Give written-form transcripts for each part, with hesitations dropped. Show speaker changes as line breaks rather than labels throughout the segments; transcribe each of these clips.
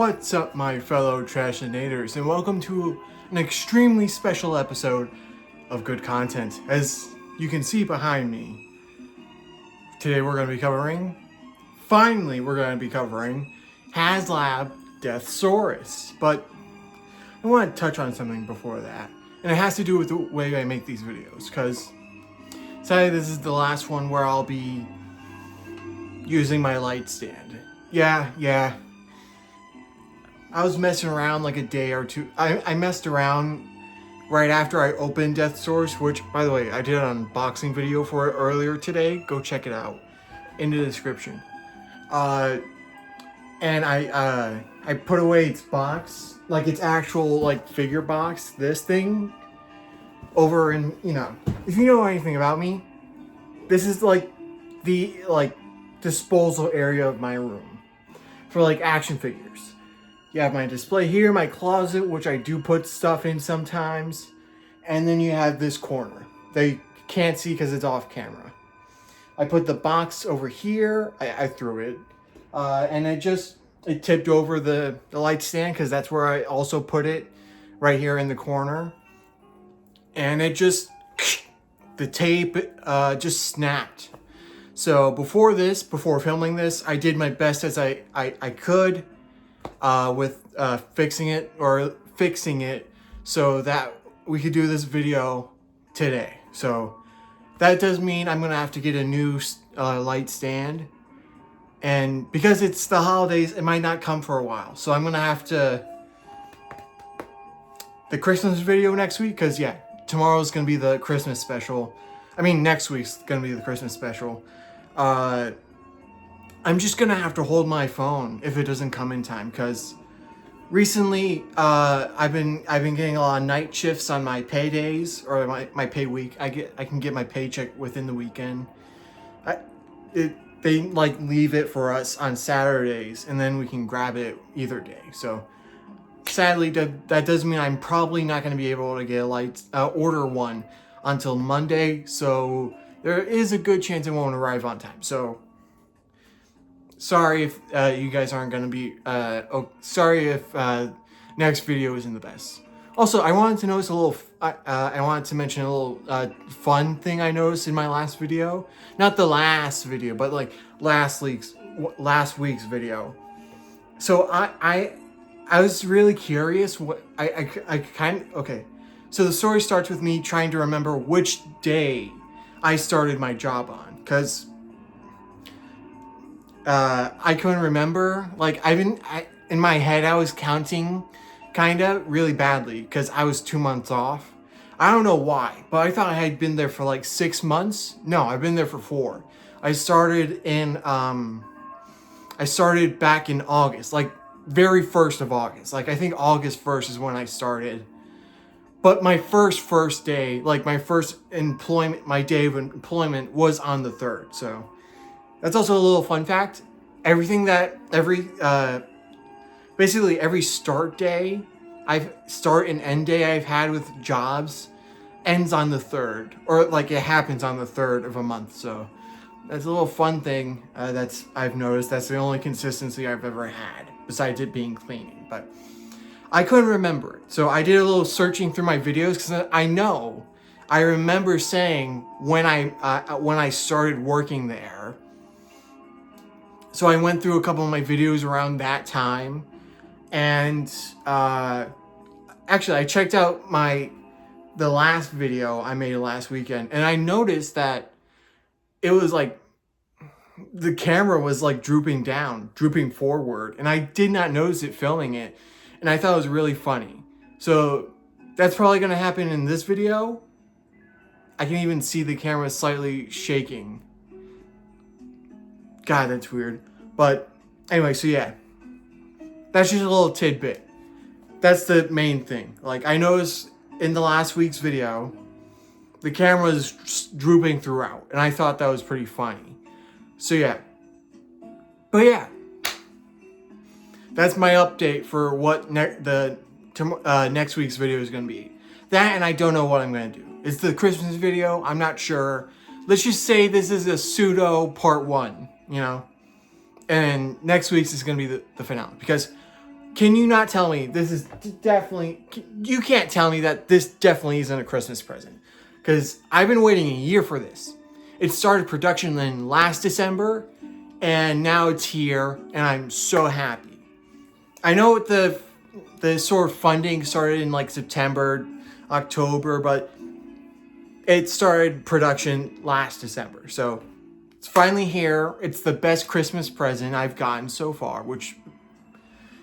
What's up, my fellow Trashinators, and welcome to an extremely special episode of good content. As you can see behind me, today we're going to be covering Haslab Deathsaurus. But I want to touch on something before that, and it has to do with the way I make these videos, because sadly this is the last one where I'll be using my light stand. Yeah. I was messing around like a day or two. I messed around right after I opened Deathsaurus, which, by the way, I did an unboxing video for it earlier today. Go check it out in the description. And I put away its box, like its actual like figure box, this thing, over in, if you know anything about me, this is like the disposal area of my room for like action figures. You have my display here, my closet, which I do put stuff in sometimes. And then you have this corner that you can't see because it's off camera. I put the box over here. I threw it. And it tipped over the light stand because that's where I also put it, right here in the corner. And the tape just snapped. So before filming this, I did my best as I could. With fixing it so that we could do this video today. So that does mean I'm gonna have to get a new light stand, and because it's the holidays, it might not come for a while. So I'm gonna have to the Christmas video next week, because tomorrow's gonna be the Christmas special. I mean, next week's gonna be the Christmas special. I'm just gonna have to hold my phone if it doesn't come in time, because recently I've been getting a lot of night shifts on my paydays, or my pay week. I can get my paycheck within the weekend. They like leave it for us on Saturdays, and then we can grab it either day. So sadly, that does mean I'm probably not going to be able to get order one until Monday. So there is a good chance it won't arrive on time. So sorry if you guys aren't going to be, sorry if next video isn't the best. Also, I wanted to mention a little fun thing I noticed in my last video. Not the last video, but like last week's video. So I was really curious what, okay. So the story starts with me trying to remember which day I started my job on, because I couldn't remember. Like, in my head, I was counting really badly because I was 2 months off. I don't know why, but I thought I had been there for like 6 months. No, I've been there for 4. I started back in August, like very 1st of August. Like, I think August 1st is when I started. But my first day, like my day of employment was on the 3rd. So that's also a little fun fact. Basically every start and end day I've had with jobs ends on the 3rd, or like it happens on the 3rd of a month. So that's a little fun thing I've noticed. That's the only consistency I've ever had, besides it being cleaning. But I couldn't remember it. So I did a little searching through my videos, because I remember saying when I started working there. So I went through a couple of my videos around that time, and actually I checked out the last video I made last weekend, and I noticed that it was like the camera was like drooping forward, and I did not notice it filming it, and I thought it was really funny. So that's probably gonna happen in this video. I can even see the camera slightly shaking. God, that's weird. But anyway, so yeah. That's just a little tidbit. That's the main thing. Like, I noticed in the last week's video, the camera was drooping throughout, and I thought that was pretty funny. So yeah. But yeah. That's my update for what next week's video is going to be. That, and I don't know what I'm going to do. It's the Christmas video. I'm not sure. Let's just say this is a pseudo part 1, And next week's is going to be the finale. Because Can you not tell me this is definitely... You can't tell me that this definitely isn't a Christmas present. Because I've been waiting a year for this. It started production in last December, and now it's here, and I'm so happy. I know the sort of funding started in like September, October, but it started production last December. So it's finally here. It's the best Christmas present I've gotten so far, which,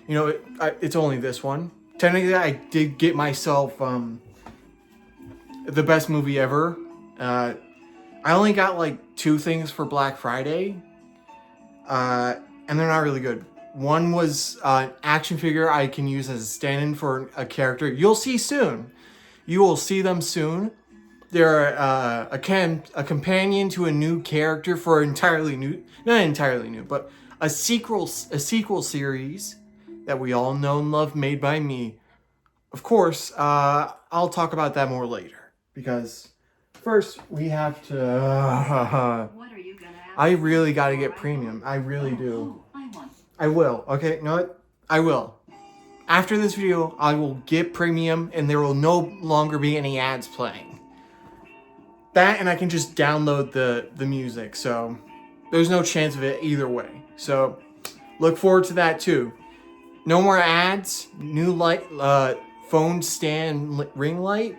you know, it's only this one. Technically, I did get myself the best movie ever. I only got like 2 things for Black Friday, and they're not really good. One was an action figure I can use as a stand-in for a character. You'll see soon. You will see them soon. They're a companion to a new character for entirely new, not entirely new, but a sequel series that we all know and love, made by me. Of course, I'll talk about that more later, because first we have to.
What are you gonna ask?
I really got to get premium. I really do. I will. Okay, you know what? I will. After this video, I will get premium, and there will no longer be any ads playing. That, and I can just download the music, so there's no chance of it either way. So look forward to that too. No more ads. New light, phone stand ring light.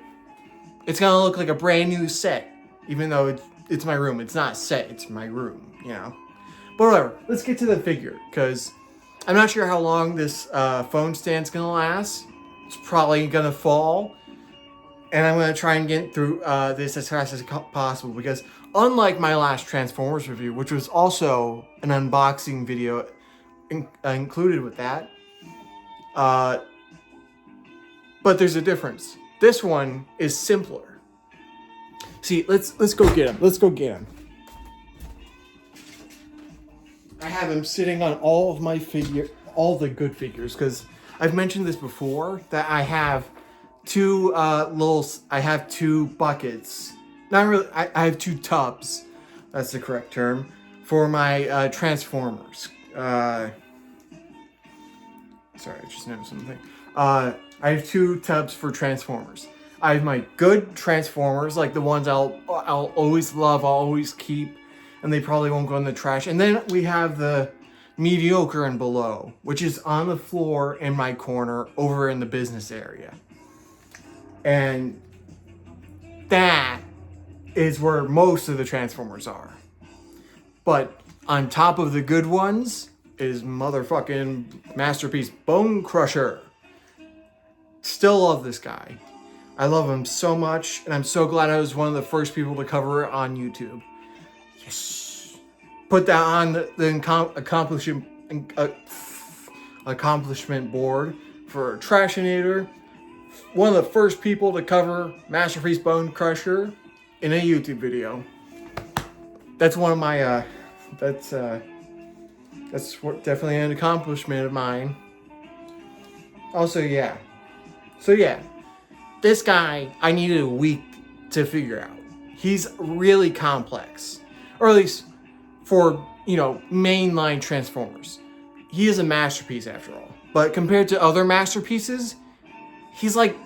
It's gonna look like a brand new set, even though it's my room. It's not a set. It's my room. You know. But whatever. Let's get to the figure, because I'm not sure how long this phone stand's gonna last. It's probably gonna fall. And I'm going to try and get through this as fast as possible, because unlike my last Transformers review, which was also an unboxing video included with that, but there's a difference. This one is simpler. See, let's go get him. Let's go get him. I have him sitting on all of my all the good figures, because I've mentioned this before, that I have I have 2 buckets. Not really, I have 2 tubs. That's the correct term. For my Transformers. Sorry, I just noticed something. I have 2 tubs for Transformers. I have my good Transformers, like the ones I'll always love, I'll always keep, and they probably won't go in the trash. And then we have the mediocre and below, which is on the floor in my corner over in the business area. And that is where most of the Transformers are. But on top of the good ones is motherfucking Masterpiece Bone Crusher. Still love this guy. I love him so much, and I'm so glad I was one of the first people to cover it on YouTube. Yes. Put that on the accomplishment board for Trashinator. One of the first people to cover Masterpiece Bone Crusher in a YouTube video. That's one of my, that's definitely an accomplishment of mine. Also, yeah. So yeah, this guy, I needed a week to figure out. He's really complex. Or at least for, you know, mainline Transformers. He is a masterpiece after all. But compared to other masterpieces, he's like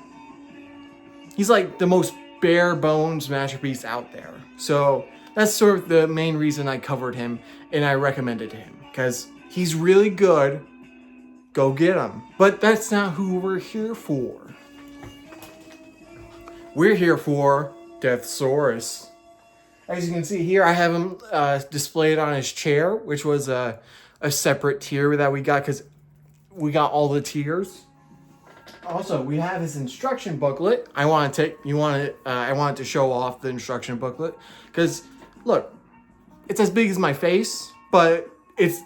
the most bare bones masterpiece out there. So that's sort of the main reason I covered him and I recommended him, because he's really good. Go get him. But that's not who we're here for. We're here for Deathsaurus. As you can see here, I have him displayed on his chair, which was a separate tier that we got because we got all the tiers. Also, we have his instruction booklet. I wanted to show off the instruction booklet because look, it's as big as my face, but it's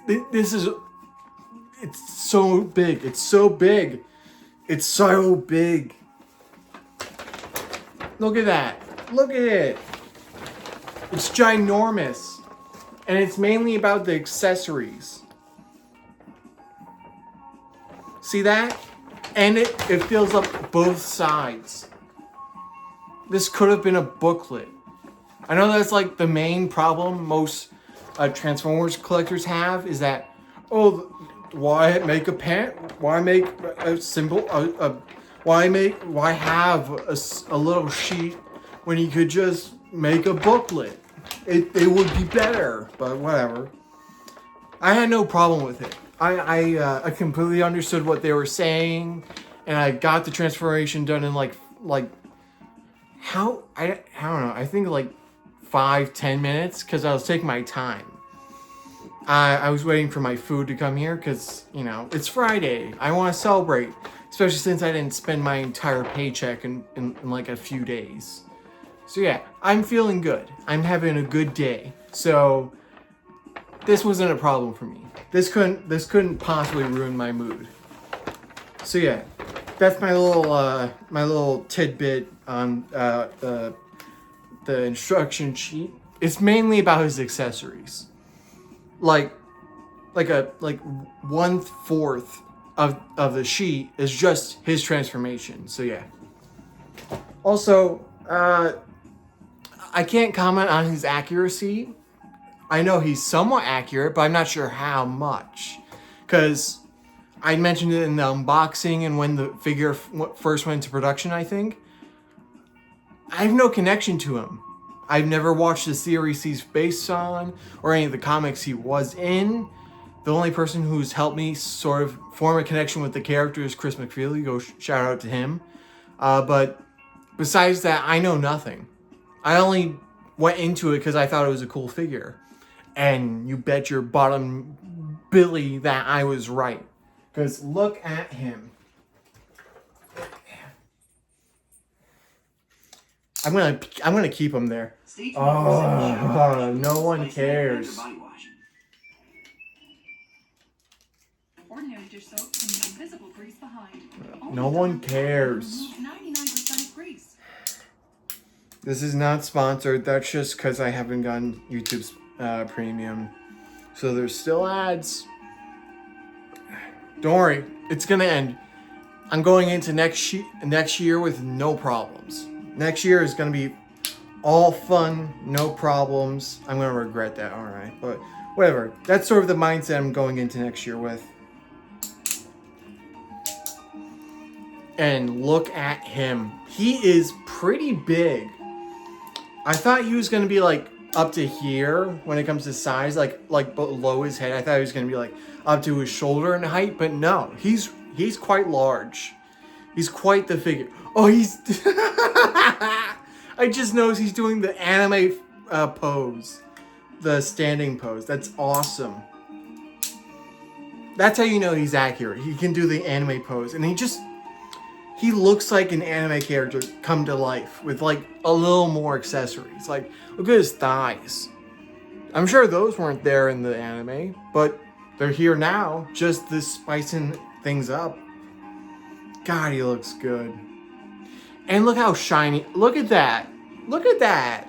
so big. It's so big. It's so big. Look at that. Look at it. It's ginormous. And it's mainly about the accessories. See that? And it fills up both sides. This could have been a booklet. I know that's like the main problem most Transformers collectors have is that, oh, why make a pen? Why make a symbol? Why have a little sheet when you could just make a booklet? It would be better, but whatever. I had no problem with it. I completely understood what they were saying, and I got the transformation done in like how I don't know. I think like 5-10 minutes because I was taking my time. I was waiting for my food to come here because, you know, it's Friday. I want to celebrate, especially since I didn't spend my entire paycheck in like a few days. So yeah, I'm feeling good. I'm having a good day. So this wasn't a problem for me. This couldn't possibly ruin my mood. So yeah, that's my little tidbit on the instruction sheet. It's mainly about his accessories. Like 1/4 of the sheet is just his transformation. So yeah. Also, I can't comment on his accuracy. I know he's somewhat accurate, but I'm not sure how much. Because I mentioned it in the unboxing and when the figure first went into production, I think. I have no connection to him. I've never watched the series he's based on or any of the comics he was in. The only person who's helped me sort of form a connection with the character is Chris McFeely. Go shout out to him. But besides that, I know nothing. I only went into it because I thought it was a cool figure. And you bet your bottom Billy that I was right. Because look at him. I'm gonna keep him there. Oh, no one cares. No one cares. This is not sponsored. That's just because I haven't gotten YouTube's premium. So there's still ads. Don't worry, it's gonna end. I'm going into next year with no problems. Next year is gonna be all fun, no problems. I'm gonna regret that, alright. But whatever. That's sort of the mindset I'm going into next year with. And look at him. He is pretty big. I thought he was gonna be like up to here when it comes to size, like below his head. I thought he was gonna be like up to his shoulder in height, but no, he's quite large. He's quite the figure. Oh, he's I just noticed he's doing the anime pose, the standing pose. That's awesome. That's how you know he's accurate. He can do the anime pose, and he looks like an anime character come to life with like a little more accessories. Like, look at his thighs. I'm sure those weren't there in the anime, but they're here now, just this spicing things up. God, he looks good. And look how shiny. Look at that. Look at that.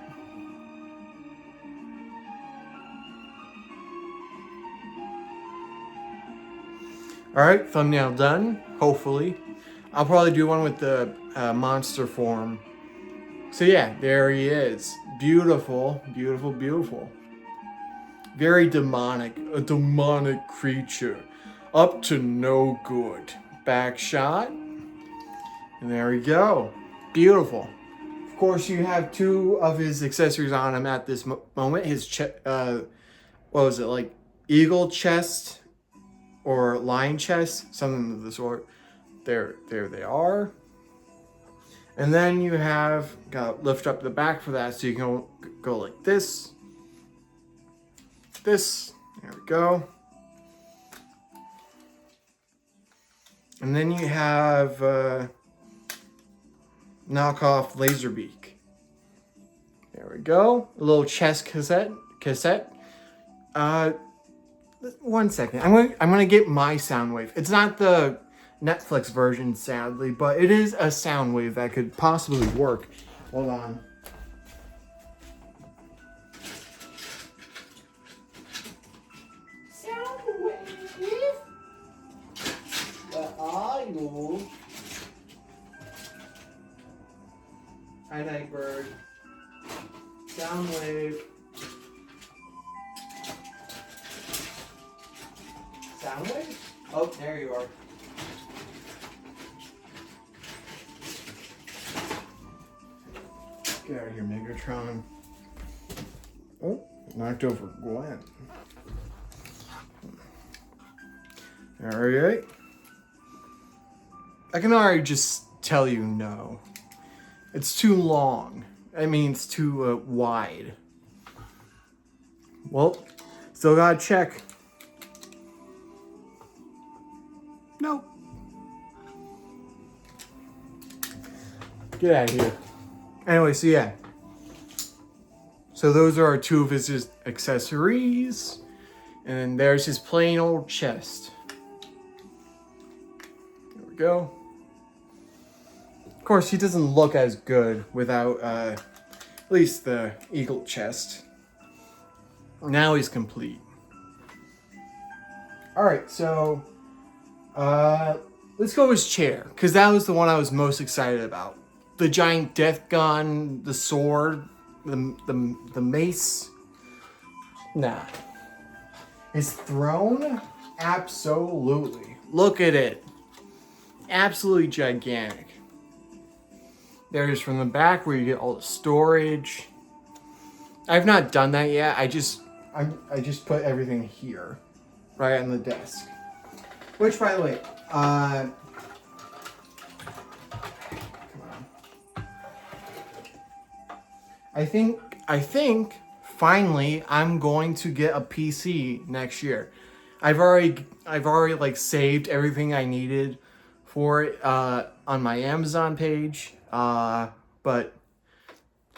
Alright, thumbnail done, hopefully. I'll probably do one with the monster form. So yeah, there he is. Beautiful, beautiful, beautiful. Very demonic. A demonic creature. Up to no good. Back shot. And there we go. Beautiful. Of course, you have two of his accessories on him at this moment. His what was it, like eagle chest or lion chest, something of the sort. There they are. And then you have got lift up the back for that, so you can go like this. This. There we go. And then you have knockoff Laserbeak. There we go. A little chest cassette. One second. I'm gonna get my sound wave. It's not the Netflix version, sadly, but it is a sound wave that could possibly work. Hold on. Sound wave. Where are you? Hi, Nightbird. Sound wave. Sound wave? Oh, there you are. Get out of here, Megatron. Oh, knocked over Gwen. Alright. I can already just tell you no. It's too long. I mean, it's too wide. Well, still gotta check. Nope. Get out of here. Anyway, so yeah. So those are two of his accessories. And there's his plain old chest. There we go. Of course, he doesn't look as good without at least the eagle chest. Now he's complete. Alright, so let's go with his chair, because that was the one I was most excited about. The giant death gun, the sword, the mace. Nah. His throne? Absolutely. Look at it. Absolutely gigantic. There's from the back where you get all the storage. I've not done that yet. I just put everything here, right on the desk. Which, by the way, come on. I think finally I'm going to get a PC next year. I've already like saved everything I needed for it on my Amazon page. But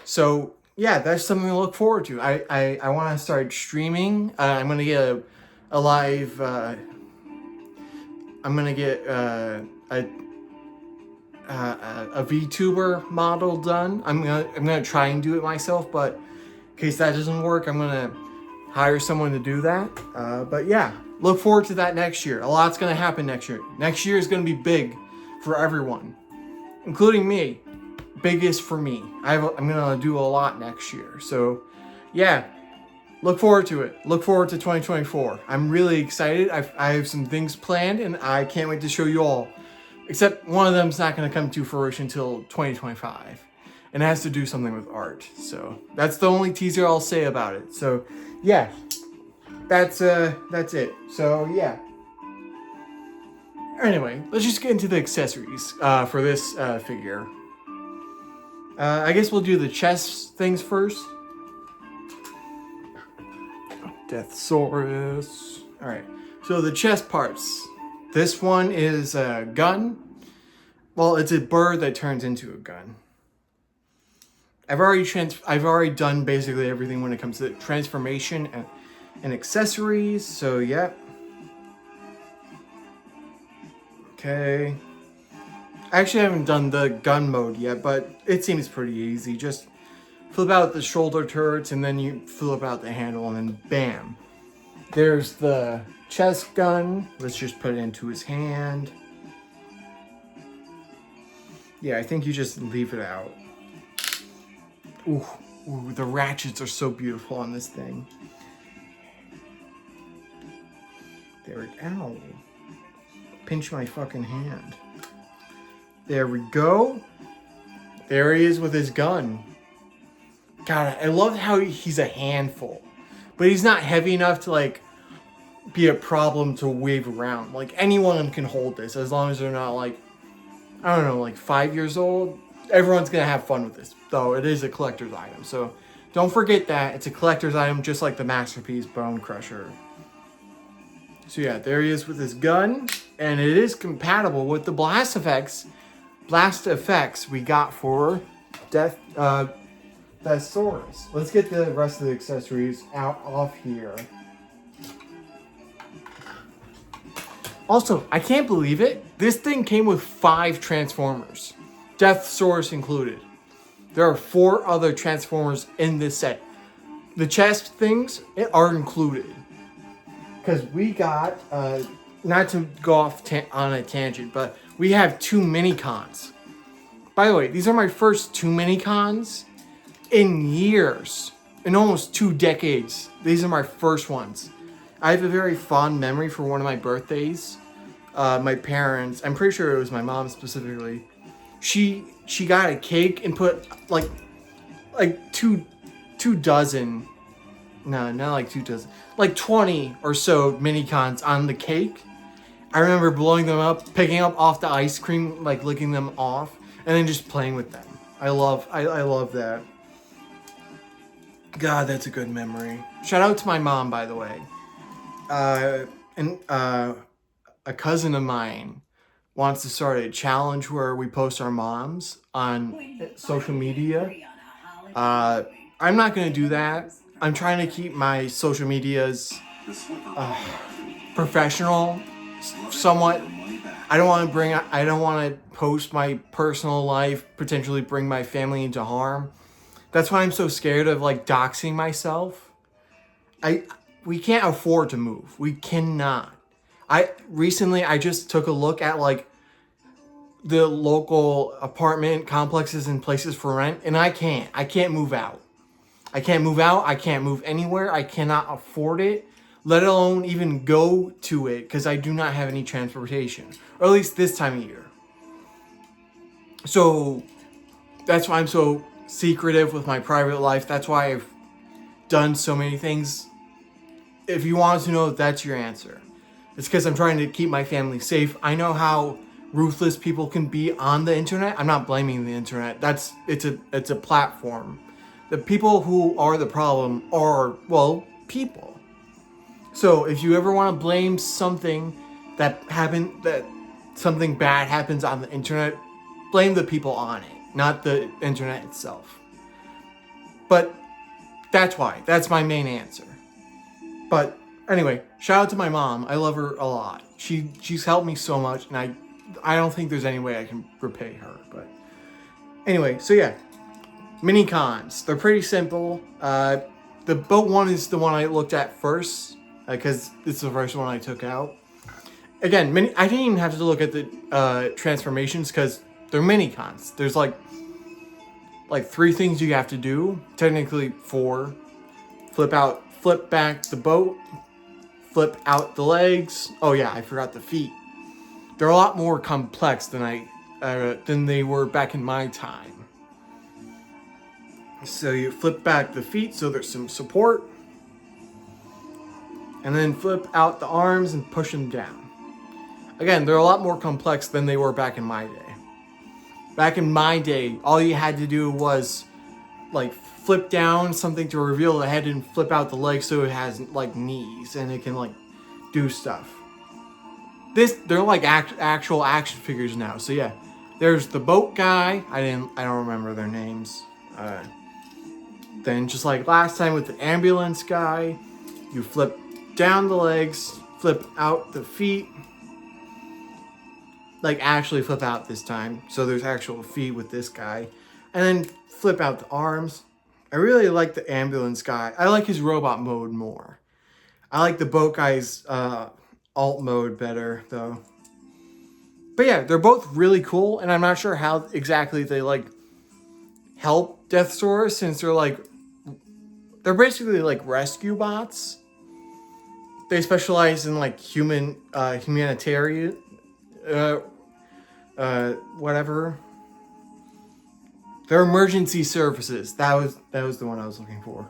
so yeah, that's something to look forward to. I want to start streaming. I'm gonna get a live. I'm gonna get a VTuber model done. I'm gonna try and do it myself, but in case that doesn't work, I'm gonna hire someone to do that. But yeah, look forward to that next year. A lot's gonna happen next year. Next year is gonna be big for everyone, including me. Biggest for me. I'm gonna do a lot next year. So yeah, look forward to it. Look forward to 2024. I'm really excited. I have some things planned and I can't wait to show you all. Except one of them's not gonna come to fruition until 2025. And it has to do something with art. So that's the only teaser I'll say about it. So yeah, that's it. So yeah. Anyway, let's just get into the accessories for this figure. I guess we'll do the chest things first. Deathsaurus. Alright, so the chest parts. This one is a gun. Well, it's a bird that turns into a gun. I've already done basically everything when it comes to transformation and accessories, so yeah. Okay. I actually haven't done the gun mode yet, but it seems pretty easy. Just flip out the shoulder turrets and then you flip out the handle and then bam. There's the chest gun. Let's just put it into his hand. Yeah, I think you just leave it out. Ooh, the ratchets are so beautiful on this thing. There it, ow. Pinch my fucking hand. There we go. There he is with his gun. God, I love how he's a handful. But he's not heavy enough to like be a problem to wave around. Like anyone can hold this as long as they're not like, I don't know, like 5 years old. Everyone's gonna have fun with this, though it is a collector's item. So don't forget that it's a collector's item, just like the Masterpiece Bone Crusher. So yeah, there he is with his gun, and it is compatible with the blast effects we got for Deathsaurus. Let's get the rest of the accessories off here. Also, I can't believe it. This thing came with 5 Transformers, Deathsaurus included. There are 4 other Transformers in this set. The chest things are included. Because we got, not to go off on a tangent, but we have 2 mini-cons. By the way, these are my first 2 mini-cons in years. In almost 2 decades. These are my first ones. I have a very fond memory for one of my birthdays. my parents, I'm pretty sure it was my mom specifically, she got a cake and put like two dozen, no, not like 2 dozen, like 20 or so mini cons on the cake. I remember blowing them up, picking up off the ice cream, like licking them off, and then just playing with them. I love that. God, that's a good memory. Shout out to my mom, by the way. And a cousin of mine wants to start a challenge where we post our moms on social media. I'm not going to do that. I'm trying to keep my social medias professional, somewhat. I don't want to post my personal life, potentially bring my family into harm. That's why I'm so scared of like doxing myself. We can't afford to move. We cannot. Recently I just took a look at like the local apartment complexes and places for rent, and I can't move out. I can't move anywhere. I cannot afford it, let alone even go to it, because I do not have any transportation, or at least this time of year. So that's why I'm so secretive with my private life. That's why I've done so many things. If you want to know, that's your answer. It's because I'm trying to keep my family safe. I know how ruthless people can be on the internet. I'm not blaming the internet. It's a platform. The people who are the problem are, well, people. So if you ever want to blame something that something bad happens on the internet, blame the people on it, not the internet itself. But that's why. That's my main answer. But anyway, shout out to my mom. I love her a lot. She's helped me so much, and I don't think there's any way I can repay her. But anyway, so yeah, mini cons. They're pretty simple. The boat one is the one I looked at first, because it's the first one I took out. Again, I didn't even have to look at the transformations because they're mini cons. There's like 3 things you have to do. Technically 4. Flip back the boat. Flip out the legs. Oh yeah, I forgot the feet. They're a lot more complex than they were back in my time. So you flip back the feet so there's some support. And then flip out the arms and push them down. Again, they're a lot more complex than they were back in my day. Back in my day, all you had to do was like flip down something to reveal the head and flip out the legs so it has like knees and it can like do stuff. They're like actual action figures now. So yeah, there's the boat guy. I don't remember their names. Then just like last time with the ambulance guy, you flip down the legs, flip out the feet. Like actually flip out this time. So there's actual feet with this guy. And then flip out the arms. I really like the ambulance guy. I like his robot mode more. I like the boat guy's alt mode better though. But yeah, they're both really cool, and I'm not sure how exactly they like help Deathsaurus, since they're basically like rescue bots. They specialize in like humanitarian whatever. They're emergency services. That was the one I was looking for.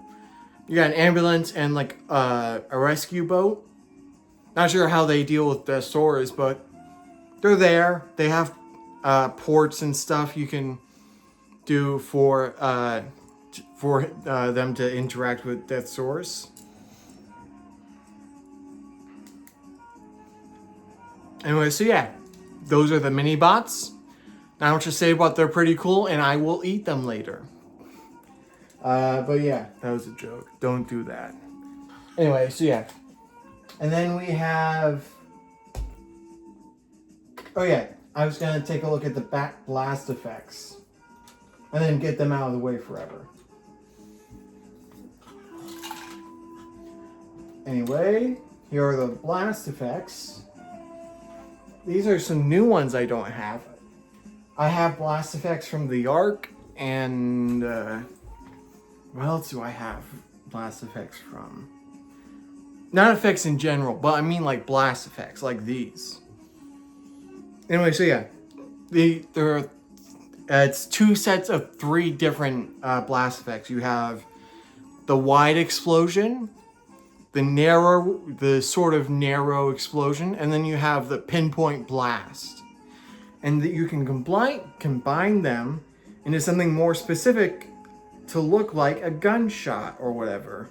You got an ambulance and like a rescue boat. Not sure how they deal with the Deathsaurus, but they're there. They have ports and stuff you can do for them to interact with Deathsaurus. Anyway, so yeah, those are the mini bots. Now what you say about they're pretty cool, and I will eat them later. But yeah, that was a joke. Don't do that. Anyway, so yeah. And then we have... Oh yeah, I was going to take a look at the back blast effects. And then get them out of the way forever. Anyway, here are the blast effects. These are some new ones I don't have. I have blast effects from the Ark, and what else do I have blast effects from? Not effects in general, but I mean like blast effects, like these. Anyway, so yeah, it's 2 sets of 3 different blast effects. You have the wide explosion, the sort of narrow explosion, and then you have the pinpoint blast. And that you can combine them into something more specific to look like a gunshot or whatever.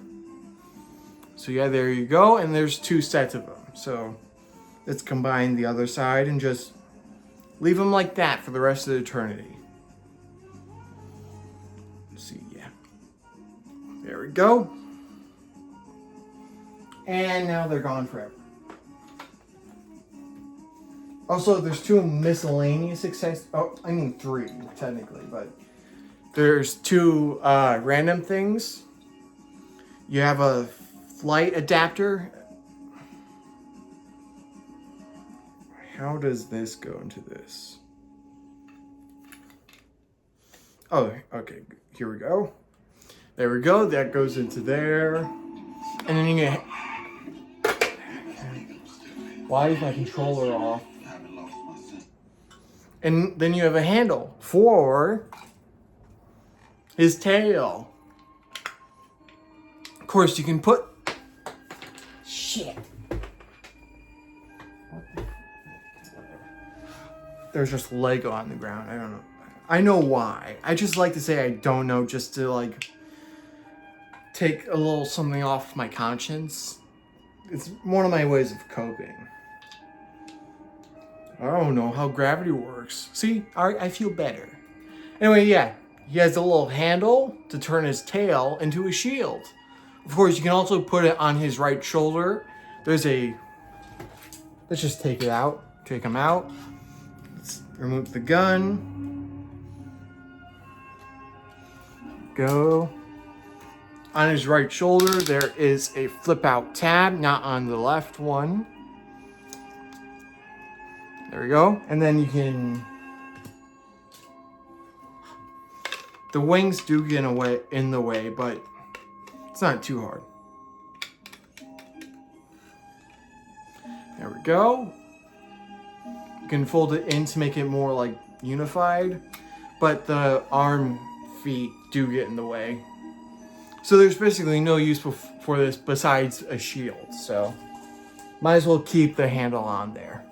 So yeah, there you go. And there's 2 sets of them. So let's combine the other side and just leave them like that for the rest of eternity. Let's see, yeah. There we go. And now they're gone forever. Also, there's 2 miscellaneous accessories. Oh, I mean 3, technically, but there's 2 random things. You have a flight adapter. How does this go into this? Oh, okay. Here we go. There we go. That goes into there. And then you get... Why is my controller off? And then you have a handle for his tail. Of course, you can put... Shit. There's just Lego on the ground. I don't know. I know why. I just like to say I don't know just to like take a little something off my conscience. It's one of my ways of coping. I don't know how gravity works. See, I feel better. Anyway, yeah, he has a little handle to turn his tail into a shield. Of course, you can also put it on his right shoulder. There's a... Let's just take it out. Take him out. Let's remove the gun. Go. On his right shoulder, there is a flip out tab, not on the left one. There we go. And then you can... The wings do get in the way, but it's not too hard. There we go. You can fold it in to make it more like unified, but the arm feet do get in the way. So there's basically no use for this besides a shield. So might as well keep the handle on there.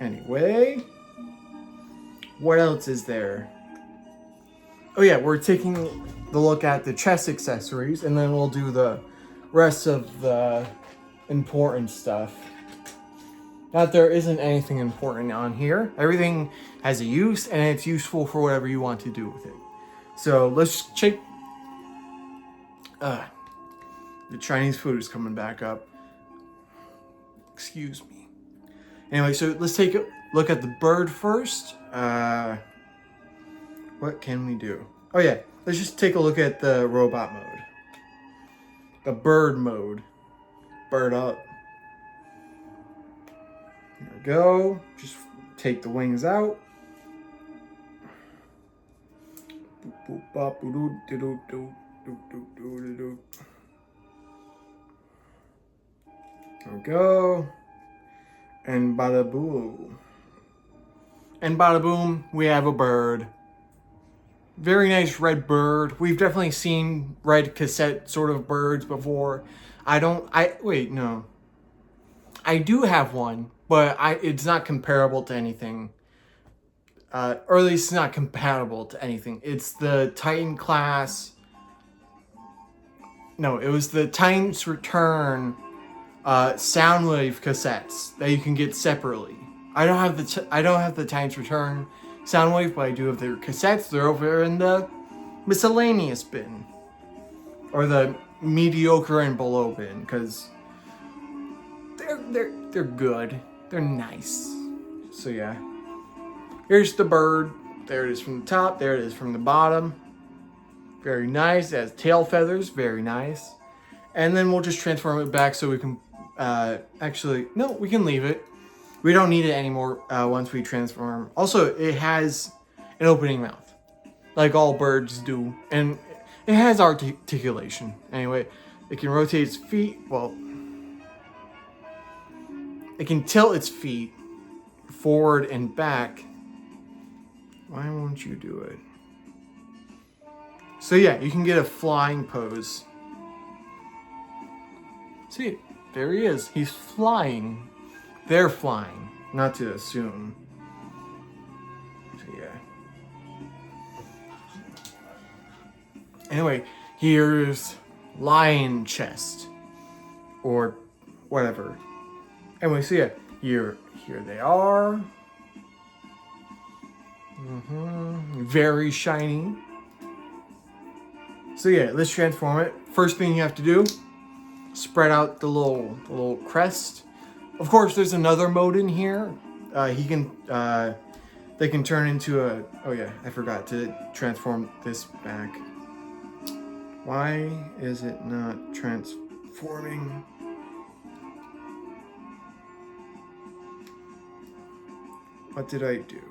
Anyway, what else is there? Oh yeah, we're taking the look at the chest accessories, and then we'll do the rest of the important stuff. Not there isn't anything important on here. Everything has a use, and it's useful for whatever you want to do with it. So let's check. The Chinese food is coming back up. Excuse me. Anyway, so let's take a look at the bird first. What can we do? Oh yeah, let's just take a look at the robot mode. The bird mode. Bird up. There we go. Just take the wings out. There we go. And bada boom. And bada boom, we have a bird. Very nice red bird. We've definitely seen red cassette sort of birds before. Wait, no. I do have one, but it's not comparable to anything. Or at least it's not compatible to anything. It's the Titan class. No, it was the Titan's Return Soundwave cassettes that you can get separately. I don't have the Titan's Return Soundwave, but I do have their cassettes. They're over in the miscellaneous bin, or the mediocre and below bin, because they're good. They're nice. So yeah, here's the bird. There it is from the top. There it is from the bottom. Very nice. It has tail feathers. Very nice. And then we'll just transform it back so we can. Actually, no, we can leave it. We don't need it anymore once we transform. Also, it has an opening mouth, like all birds do. And it has articulation. Anyway, it can rotate its feet. Well, it can tilt its feet forward and back. Why won't you do it? So yeah, you can get a flying pose. See, there he is. He's flying. They're flying, not to assume. So yeah. Anyway, here's lion chest, or whatever. Anyway, so yeah, here they are. Very shiny. So yeah, let's transform it. First thing you have to do, spread out the little crest. Of course, there's another mode in here. They can turn into a. Oh yeah, I forgot to transform this back. Why is it not transforming? What did I do?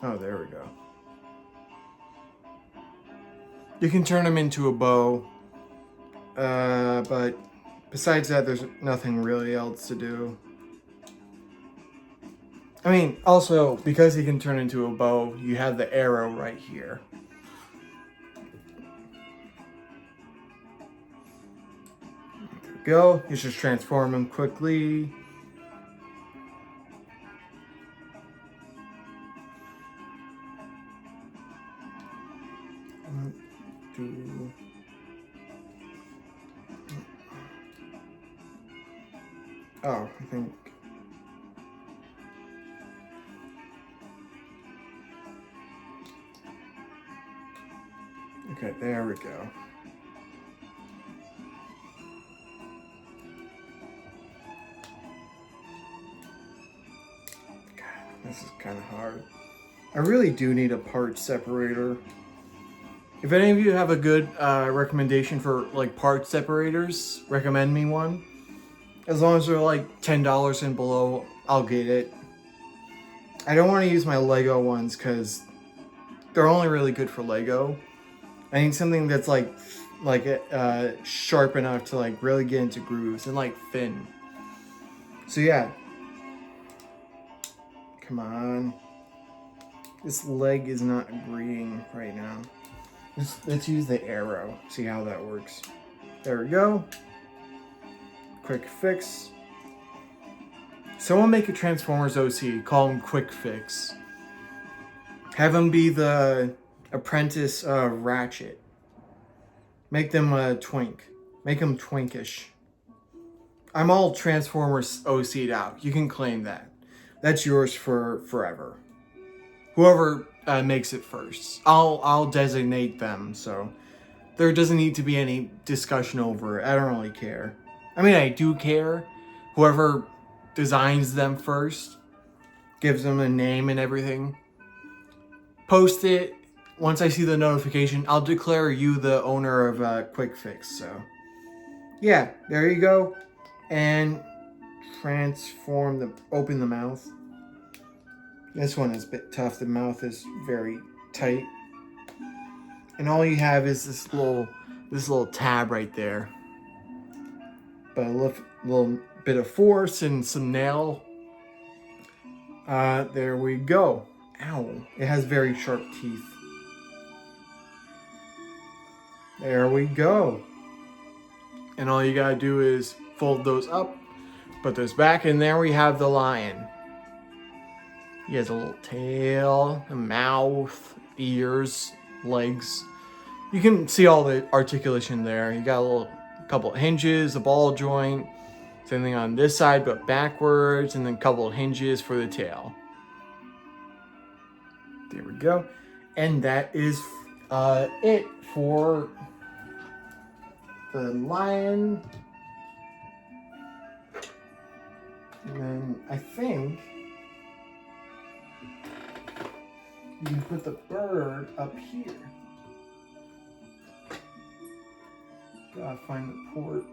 Oh, there we go. You can turn them into a bow, but besides that, there's nothing really else to do. I mean, also, because he can turn into a bow, you have the arrow right here. There we go. You just transform him quickly. Oh, I think. Okay, there we go. God, this is kind of hard. I really do need a part separator. If any of you have a good recommendation for like part separators, recommend me one. As long as they're like $10 and below, I'll get it. I don't want to use my Lego ones because they're only really good for Lego. I need something that's like sharp enough to like really get into grooves and like thin. So yeah. Come on. This leg is not agreeing right now. Let's use the arrow. See how that works. There we go. Quick fix. Someone make a Transformers OC. Call him Quick Fix. Have him be the apprentice Ratchet. Make them a twink. Make him twinkish. I'm all Transformers OC'd out. You can claim that. That's yours for forever. Whoever makes it first. I'll designate them, so there doesn't need to be any discussion over it. I don't really care. I mean, I do care. Whoever designs them first, gives them a name and everything. Post it. Once I see the notification, I'll declare you the owner of Quick Fix. So, yeah, there you go. And transform open the mouth. This one is a bit tough. The mouth is very tight. And all you have is this little tab right there. But a little bit of force and some nail. There we go. Ow. It has very sharp teeth. There we go. And all you gotta do is fold those up, put those back, and there we have the lion. He has a little tail, a mouth, ears, legs. You can see all the articulation there. You got a couple of hinges, a ball joint, same thing on this side but backwards, and then a couple of hinges for the tail. There we go. And that is it for the lion. And then I think you can put the bird up here. Gotta find the port.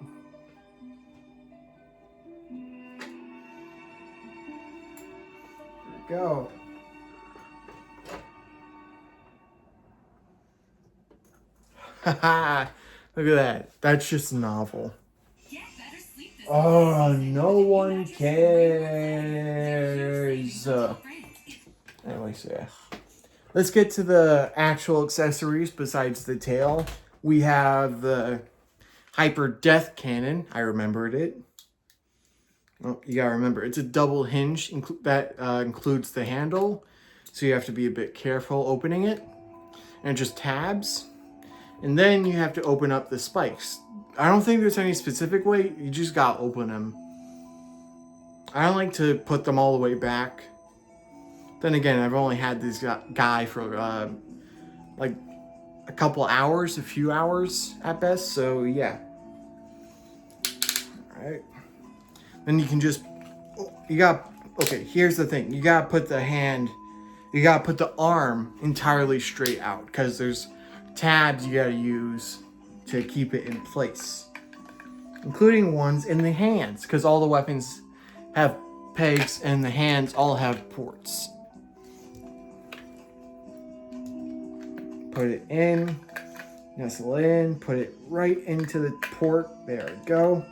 go. Haha, look at that. That's just novel. Oh, no one cares. Anyways, yeah. Let's get to the actual accessories besides the tail. We have the Hyper Death Cannon. I remembered it. Well, you gotta remember, it's a double hinge that includes the handle. So you have to be a bit careful opening it. And just tabs. And then you have to open up the spikes. I don't think there's any specific way. You just gotta open them. I don't like to put them all the way back. Then again, I've only had this guy for like a couple hours, a few hours at best. So yeah. Alright. Then you can just, okay, here's the thing. You gotta put the arm entirely straight out. Because there's tabs you gotta use to keep it in place. Including ones in the hands. Because all the weapons have pegs and the hands all have ports. Put it in, nestle in, put it right into the port. There we go.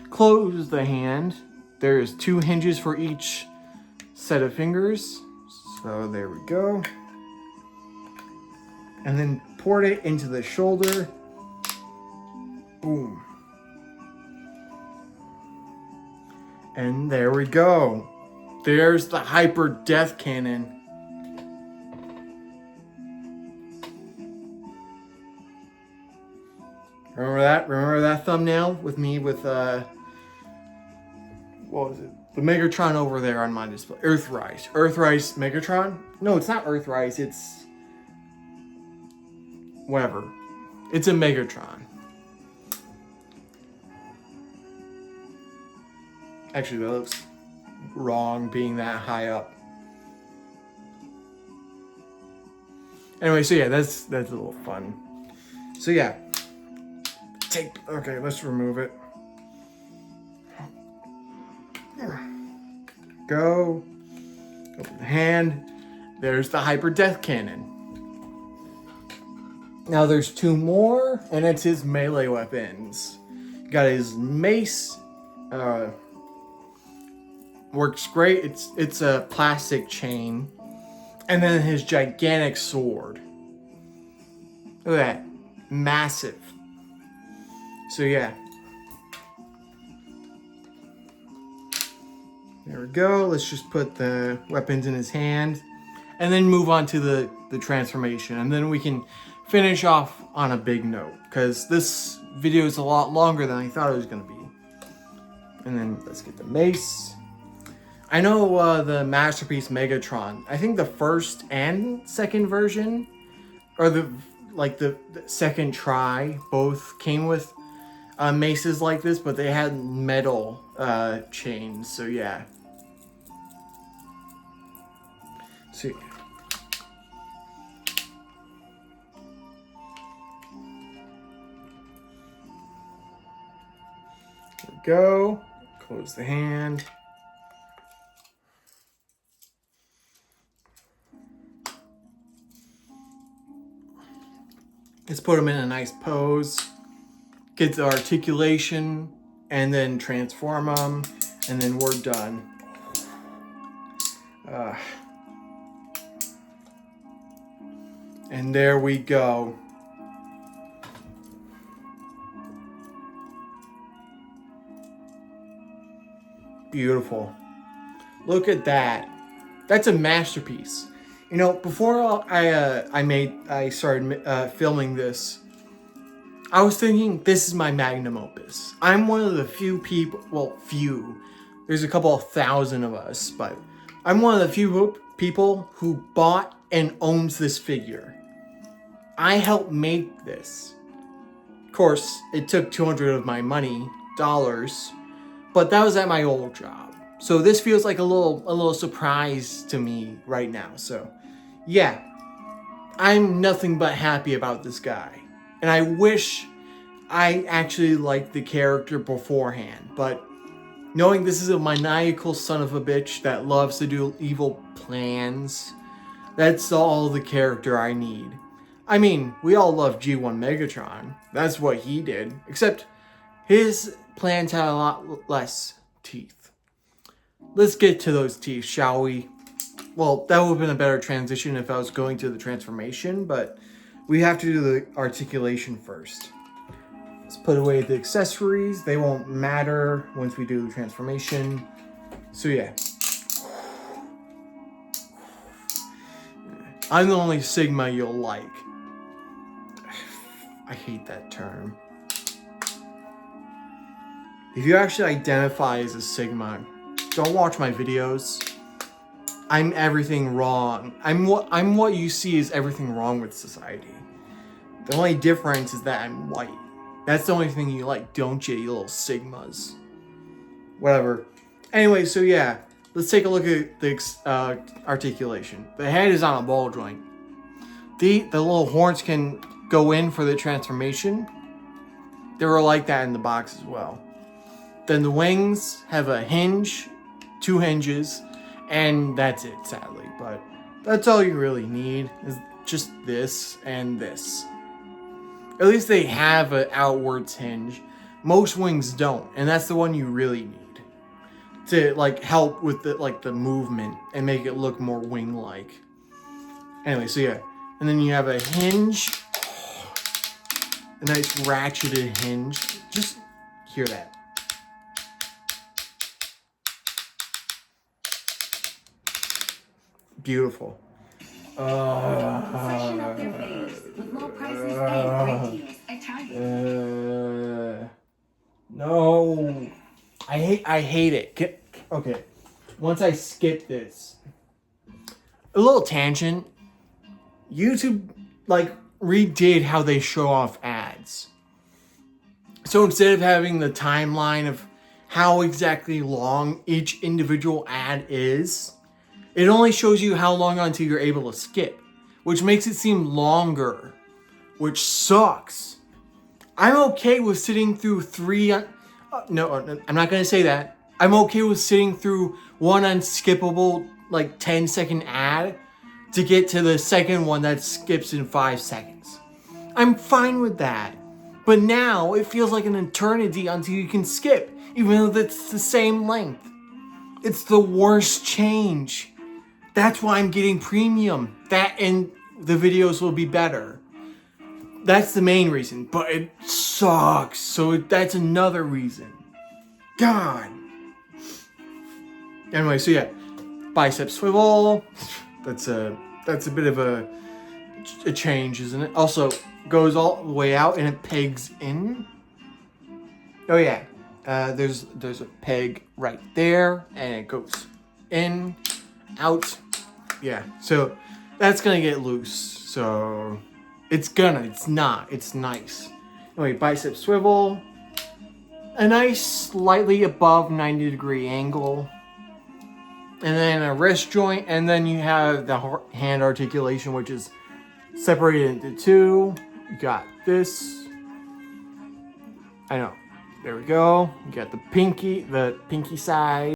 Close the hand. There's 2 hinges for each set of fingers. So there we go. And then port it into the shoulder. Boom. And there we go. There's the Hyper Death Cannon. Remember that? Remember that thumbnail with me with, what was it? The Megatron over there on my display. Earthrise. Earthrise Megatron? No, it's not Earthrise. It's... whatever. It's a Megatron. Actually, that looks wrong being that high up. Anyway, so yeah, that's a little fun. So yeah. Okay, let's remove it. Go. Open the hand. There's the Hyper Death Cannon. Now there's 2 more, and it's his melee weapons. Got his mace. Works great. It's a plastic chain. And then his gigantic sword. Look at that. Massive. So yeah. There we go. Let's just put the weapons in his hand. And then move on to the transformation. And then we can finish off on a big note. Because this video is a lot longer than I thought it was going to be. And then let's get the mace. I know the Masterpiece Megatron. I think the first and second version, or the second try, both came with maces like this, but they had metal chains. So yeah. See. There we go. Close the hand. Let's put them in a nice pose, get the articulation, and then transform them, and then we're done. And there we go. Beautiful. Look at that. That's a masterpiece. You know, before I started filming this, I was thinking this is my magnum opus. I'm one of the few people, well, few. There's a couple of thousand of us, but I'm one of the few people who bought and owns this figure. I helped make this. Of course, it took 200 of my money, dollars, but that was at my old job. So this feels like a little surprise to me right now. So yeah, I'm nothing but happy about this guy. And I wish I actually liked the character beforehand, but Knowing this is a maniacal son of a bitch that loves to do evil plans, that's all the character I need. I mean, we all love G1 Megatron. That's what he did. Except his plans had a lot less teeth. Let's get to those teeth, shall we? Well, that would have been a better transition if I was going to the transformation, but we have to do the articulation first. Let's put away the accessories. They won't matter once we do the transformation. So yeah. I'm the only Sigma you'll like. I hate that term. If you actually identify as a Sigma, don't watch my videos. I'm everything wrong. I'm what you see is everything wrong with society. The only difference is that I'm white. That's the only thing you like, don't you little Sigmas? Whatever. Anyway, so yeah, let's take a look at the articulation. The head is on a ball joint. The little horns can go in for the transformation. They were like that in the box as well. Then the wings have a hinge, 2 hinges, and that's it, sadly. But that's all you really need, is just this and this. At least they have an outwards hinge. Most wings don't, and that's the one you really need to like help with the movement and make it look more wing-like. Anyway, so yeah, and then you have a hinge, a nice ratcheted hinge. Just hear that. Beautiful.
Freshen up your face with more prices and great deals. I tell you.
No. I hate it. Okay. Once I skip this. A little tangent. YouTube like redid how they show off ads. So instead of having the timeline of how exactly long each individual ad is, it only shows you how long until you're able to skip, which makes it seem longer, which sucks. I'm okay with sitting through no, I'm not going to say that. I'm okay with sitting through one unskippable, like 10-second ad to get to the second one that skips in 5 seconds. I'm fine with that. But now it feels like an eternity until you can skip, even though it's the same length. It's the worst change. That's why I'm getting premium. That and the videos will be better. That's the main reason, but it sucks. So that's another reason. God. Anyway, so yeah, bicep swivel. That's a bit of a change, isn't it? Also goes all the way out and it pegs in. Oh yeah, there's a peg right there, and it goes in, out. Yeah, so that's gonna get loose. So it's not. It's nice. Anyway, bicep swivel. A nice slightly above 90-degree angle. And then a wrist joint. And then you have the hand articulation, which is separated into 2. You got this. I know. There we go. You got the pinky side.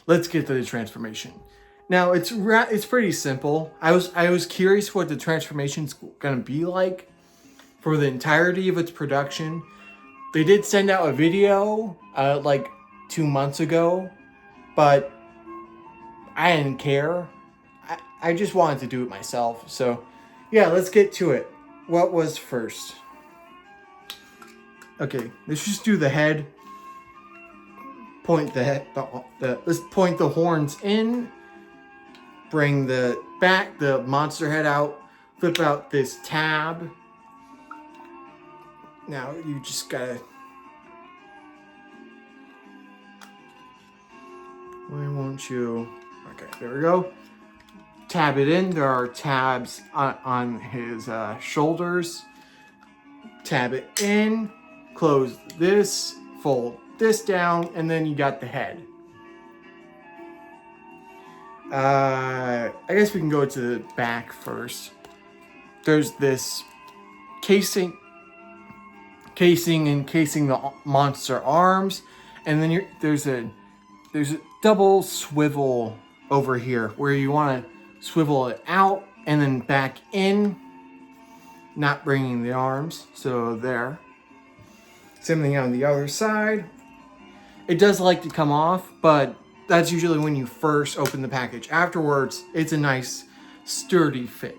let's get to the transformation. Now it's pretty simple. I was curious what the transformation's gonna be like for the entirety of its production. They did send out a video like 2 months ago, but I didn't care. I just wanted to do it myself. So yeah, let's get to it. What was first? Okay, let's just do the head. Point the head. Let's point the horns in. Bring the monster head out. Flip out this tab. Now you just gotta. Why won't you? Okay, there we go. Tab it in. There are tabs on his shoulders. Tab it in. Close this. Fold this down, and then you got the head. I guess we can go to the back first. There's this casing encasing the monster arms, and then there's a double swivel over here where you want to swivel it out and then back in, not bringing the arms. So there. Same thing on the other side. It does like to come off, but that's usually when you first open the package. Afterwards, it's a nice sturdy fit.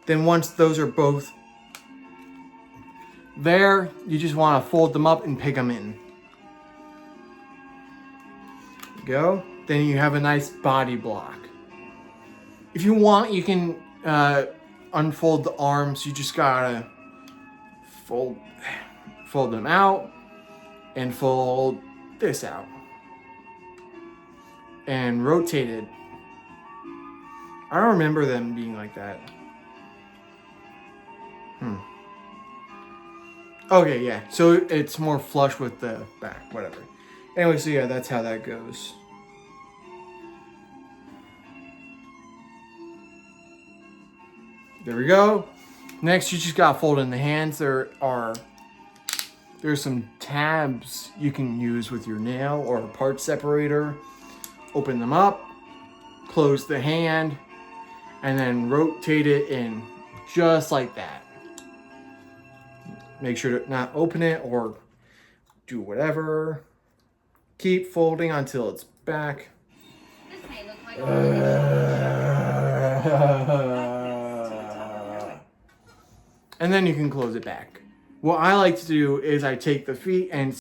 Then once those are both there, you just want to fold them up and pick them in. Go. Then you have a nice body block. If you want, you can unfold the arms. You just gotta fold them out and fold this out and rotate it. I don't remember them being like that. Okay, yeah. So it's more flush with the back, whatever. Anyway, so yeah, that's how that goes. There we go. Next, you just gotta fold in the hands. There's some tabs you can use with your nail or a part separator. Open them up, close the hand, and then rotate it in just like that. Make sure to not open it or do whatever. Keep folding until it's back.
This may look like
And then you can close it back. What I like to do is I take the feet and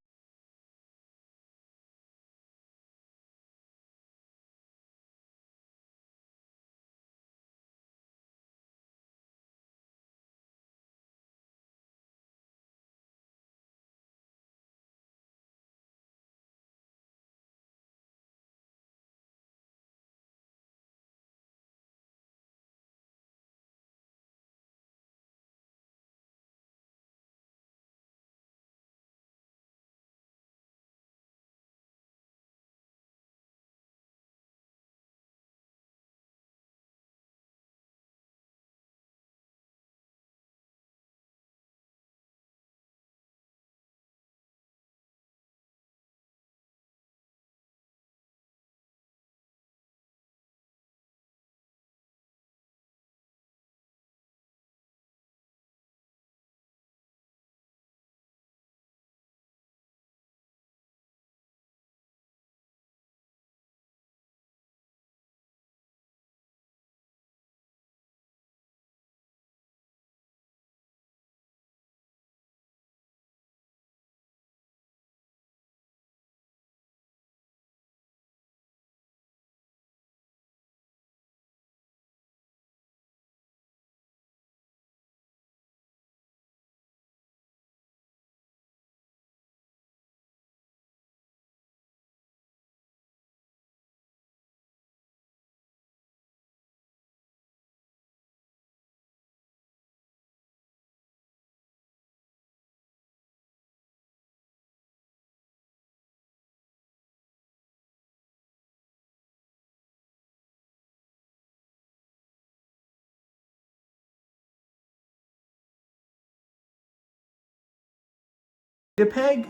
a peg.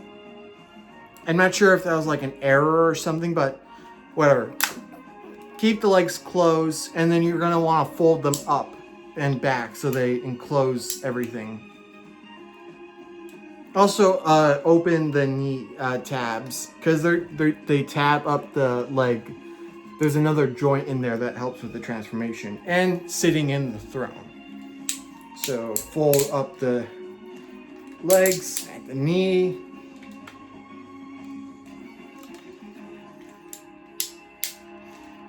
I'm not sure if that was like an error or something, but whatever. Keep the legs closed, and then you're going to want to fold them up and back so they enclose everything. Also, open the knee tabs, because they tab up the leg. There's another joint in there that helps with the transformation and sitting in the throne. So fold up the legs at the knee.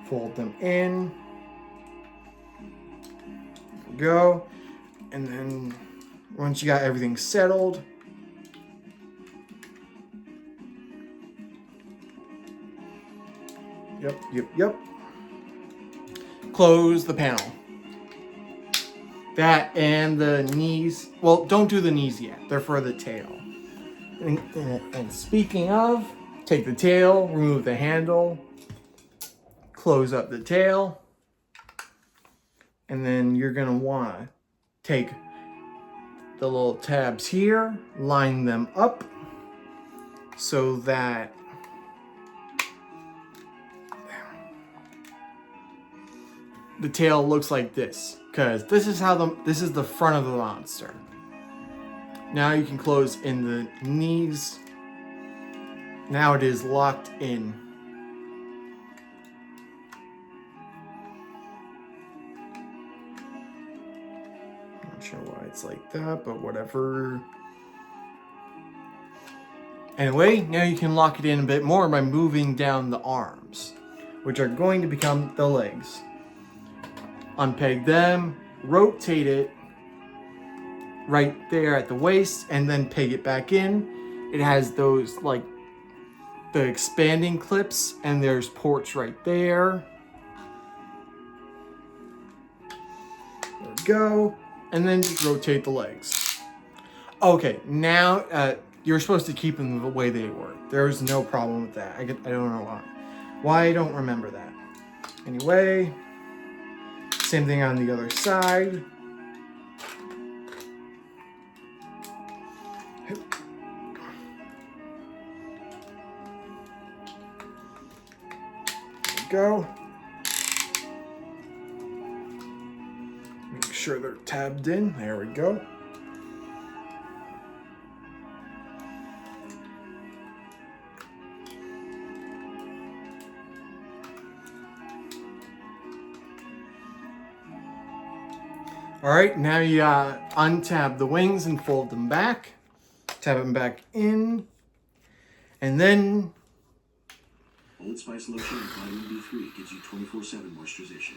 Fold them in. There we go. And then once you got everything settled, Yep. Close the panel. That and the knees. Well, don't do the knees yet. They're for the tail. And speaking of, take the tail, remove the handle, close up the tail, and then you're going to want to take the little tabs here, line them up so that the tail looks like this, because this is the front of the monster. Now you can close in the knees. Now it is locked in. Not sure why it's like that, but whatever. Anyway, now you can lock it in a bit more by moving down the arms, which are going to become the legs. Unpeg them, rotate it right there at the waist, and then peg it back in. It has those, like, the expanding clips, and there's ports right there. There we go. And then just rotate the legs. Okay, now you're supposed to keep them the way they were. There's no problem with that. I don't know why I don't remember that. Anyway, same thing on the other side. Go. Make sure they're tabbed in. There we go. All right, now you untab the wings and fold them back. Tab them back in. And then
Old Spice lotion and vitamin B3 gives you 24/7 moisturization.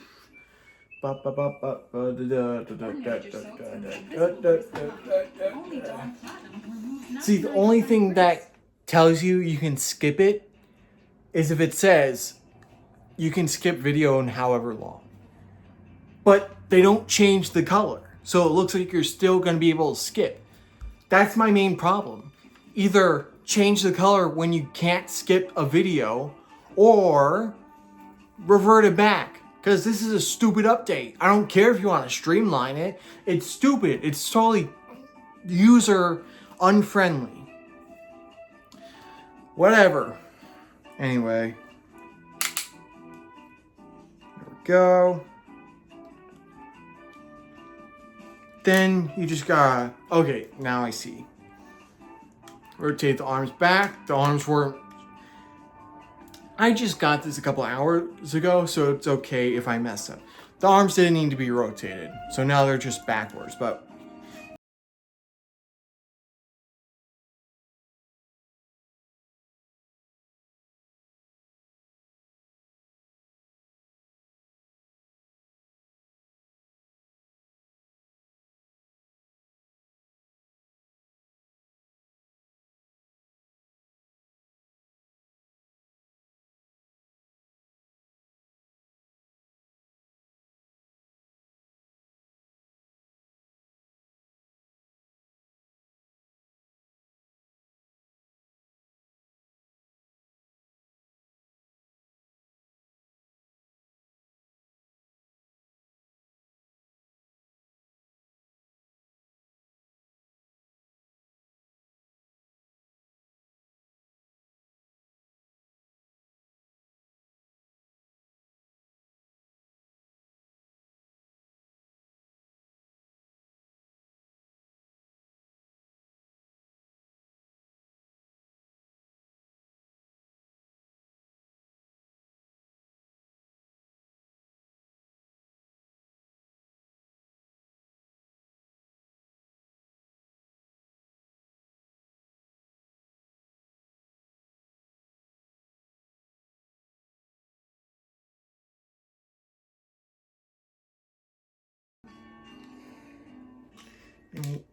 See, the only thing that tells you can skip it is if it says you can skip video in however long. But they don't change the color, so it looks like you're still going to be able to skip. That's my main problem. Either change the color when you can't skip a video, or revert it back, because this is a stupid update. I don't care if you want to streamline it. It's stupid. It's totally user unfriendly. Whatever. Anyway. There we go. Then you just gotta, okay, now I see. Rotate the arms back. The arms weren't, I just got this a couple hours ago, so it's okay if I mess up. The arms didn't need to be rotated, so now they're just backwards, but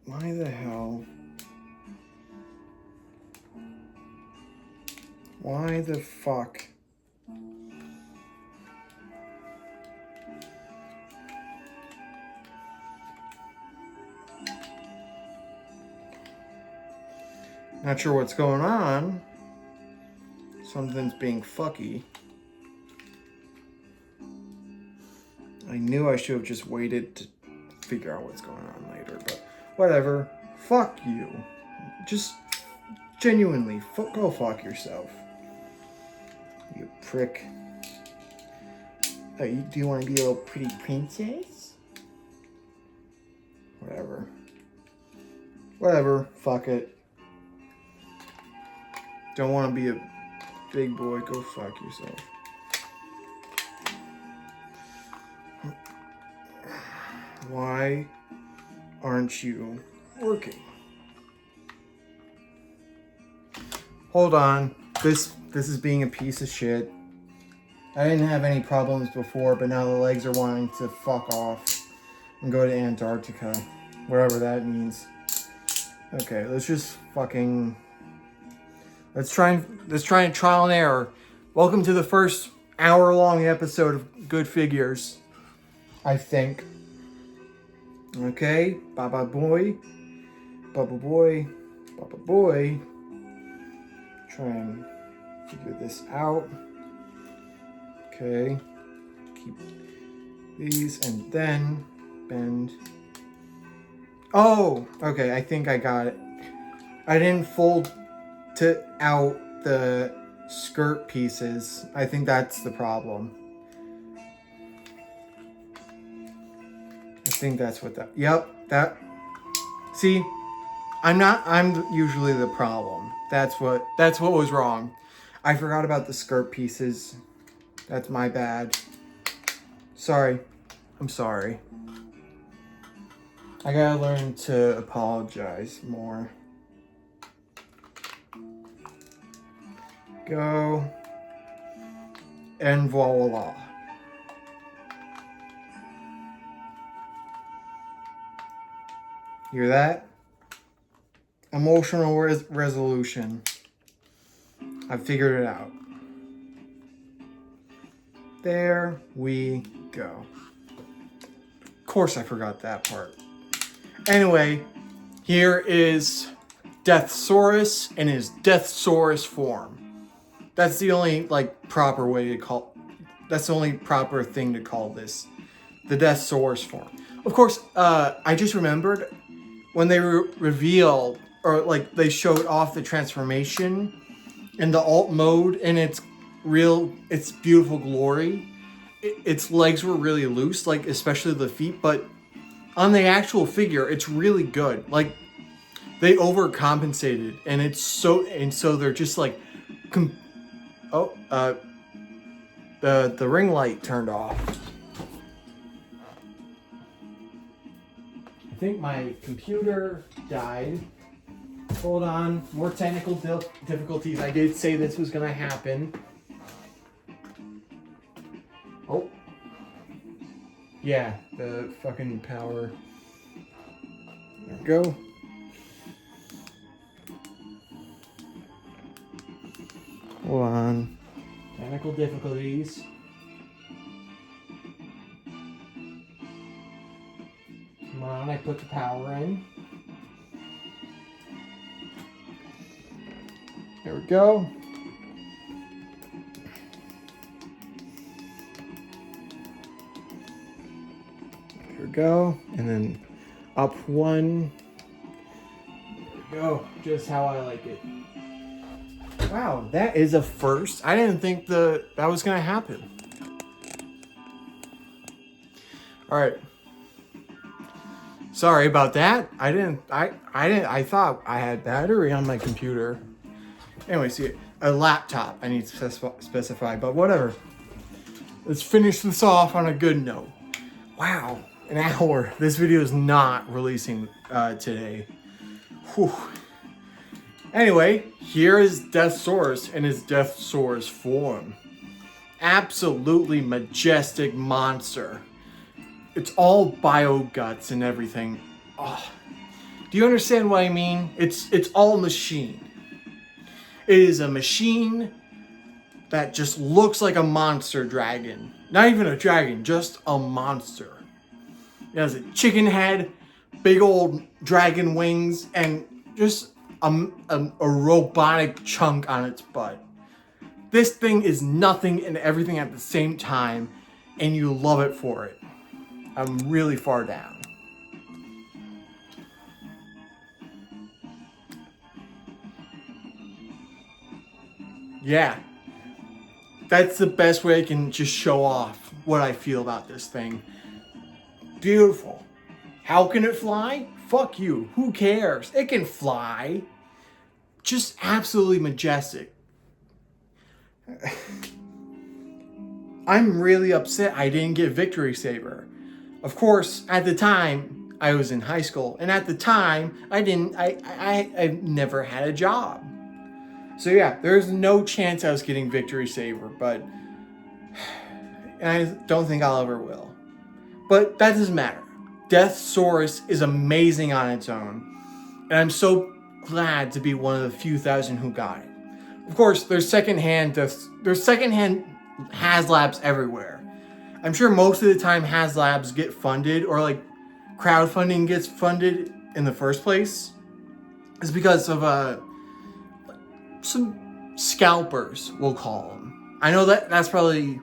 Why the hell? Why the fuck? Not sure what's going on. Something's being fucky. I knew I should have just waited to figure out what's going on later, but whatever. Fuck you. Just genuinely, go fuck yourself. You prick. Do you want to be a little pretty princess? Whatever. Whatever. Fuck it. Don't want to be a big boy. Go fuck yourself. Why aren't you working? Hold on. This is being a piece of shit. I didn't have any problems before, but now the legs are wanting to fuck off and go to Antarctica. Wherever that means. Okay, let's just fucking... Let's try and trial and error. Welcome to the first hour-long episode of Good Figures. I think. Okay, Baba boy. Baba boy. Baba boy. Try and figure this out. Okay. Keep these and then bend. Oh, okay, I think I got it. I didn't fold out the skirt pieces. I think that's the problem. I think that's what that... Yep, that... See, I'm usually the problem. That's what was wrong. I forgot about the skirt pieces. That's my bad. Sorry. I'm sorry. I gotta learn to apologize more. Go. And voila. Hear that? Emotional resolution. I figured it out. There we go. Of course I forgot that part. Anyway, here is Deathsaurus in his Deathsaurus form. That's the only proper way to call. That's the only proper thing to call this, the Deathsaurus form. Of course, I just remembered when they revealed or they showed off the transformation in the alt mode in its beautiful glory. Its legs were really loose, especially the feet, but on the actual figure, it's really good. They overcompensated, and so they're just the ring light turned off. I think my computer died. Hold on, more technical difficulties. I did say this was gonna happen. Oh. Yeah, the fucking power. There we go. Hold on. Technical difficulties. Come on, I put the power in. There we go. There we go. And then up one. There we go. Just how I like it. Wow, that is a first. I didn't think that was gonna happen. All right. Sorry about that. I thought I had battery on my computer. Anyway, see, a laptop I need to specify, but whatever. Let's finish this off on a good note. Wow, an hour. This video is not releasing today. Whew. Anyway, here is Deathsaurus in his Deathsaurus form. Absolutely majestic monster. It's all bio guts and everything. Oh, Do you understand what I mean? It's all machine. It is a machine that just looks like a monster dragon. Not even a dragon, just a monster. It has a chicken head, big old dragon wings, and just a robotic chunk on its butt. This thing is nothing and everything at the same time, and you love it for it. I'm really far down. Yeah. That's the best way I can just show off what I feel about this thing. Beautiful. How can it fly? Fuck you. Who cares? It can fly. Just absolutely majestic. I'm really upset I didn't get Victory Saber. Of course, at the time, I was in high school. And at the time, I never had a job. So yeah, there's no chance I was getting Victory Saber, but I don't think I'll ever will. But that doesn't matter. Deathsaurus is amazing on its own, and I'm so glad to be one of the few thousand who got it. Of course, there's secondhand Haslabs everywhere. I'm sure most of the time Haslabs get funded, or like crowdfunding gets funded in the first place, is because of some scalpers, we'll call them. I know that's probably...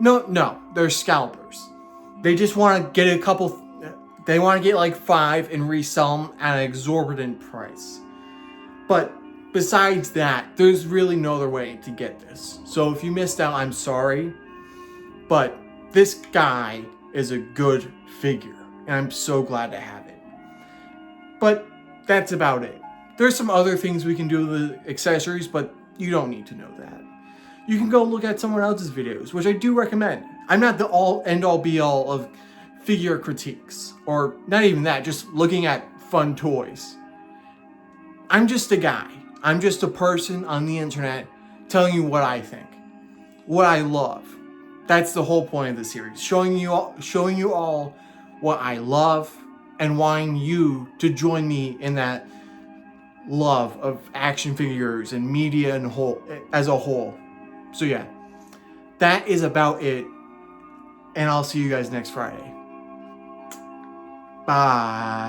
No, they're scalpers. They just want to get they want to get like 5 and resell them at an exorbitant price. But besides that, there's really no other way to get this. So if you missed out, I'm sorry. But this guy is a good figure, and I'm so glad to have it. But that's about it. There's some other things we can do with the accessories, but you don't need to know that. You can go look at someone else's videos, which I do recommend. I'm not the end-all be-all of figure critiques, or not even that, just looking at fun toys. I'm just a guy. I'm just a person on the internet telling you what I think, what I love. That's the whole point of the series, showing you all what I love and wanting you to join me in that love of action figures and media as a whole. So yeah, that is about it, and I'll see you guys next Friday. Bye.